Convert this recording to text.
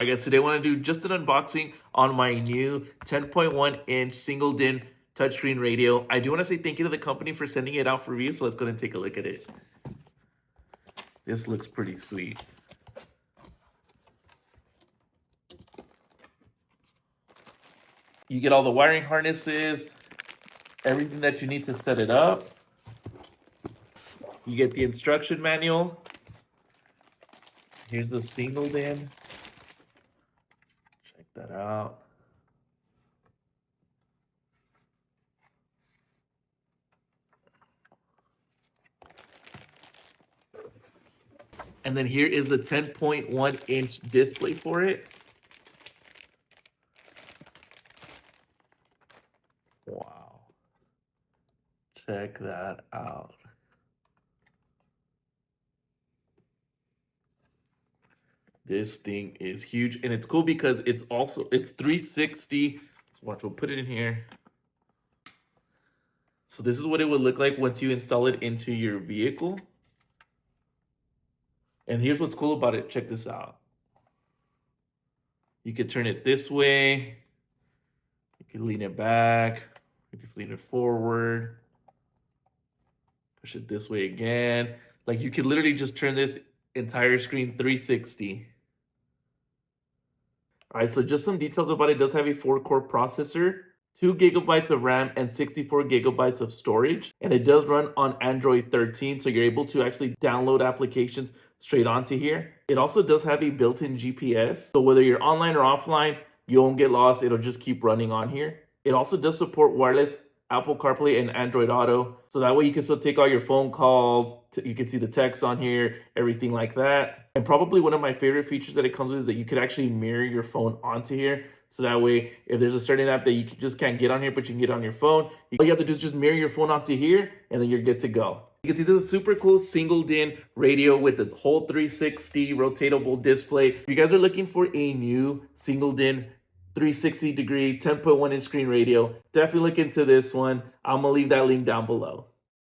I guess today I want to do just an unboxing on my new 10.1-inch single DIN touchscreen radio. I do want to say thank you to the company for sending it out for review, so let's go ahead and take a look at it. This looks pretty sweet. You get all the wiring harnesses, everything that you need to set it up. You get the instruction manual. Here's the single DIN. Check that out. And then here is the 10.1-inch display for it. Wow. Check that out. This thing is huge, and it's cool because it's 360. So watch, we'll put it in here. So this is what it would look like once you install it into your vehicle. And here's what's cool about it. Check this out. You could turn it this way. You can lean it back. You can lean it forward. Push it this way again. Like, you could literally just turn this entire screen 360. All right, so just some details about it. It does have a 4-core processor, 2 gigabytes of RAM, and 64 gigabytes of storage. And it does run on Android 13, so you're able to actually download applications straight onto here. It also does have a built-in GPS, so whether you're online or offline, you won't get lost. It'll just keep running on here. It also does support wireless Apple CarPlay and Android Auto, so that way you can still take all your phone calls. You can see the text on here, everything like that. And probably one of my favorite features that it comes with is that you could actually mirror your phone onto here. So that way, if there's a certain app that you just can't get on here, but you can get on your phone, all you have to do is just mirror your phone onto here, and then you're good to go. You can see this is a super cool single DIN radio with the whole 360 rotatable display. If you guys are looking for a new single DIN 360-degree 10.1-inch screen radio, definitely look into this one. I'm gonna leave that link down below.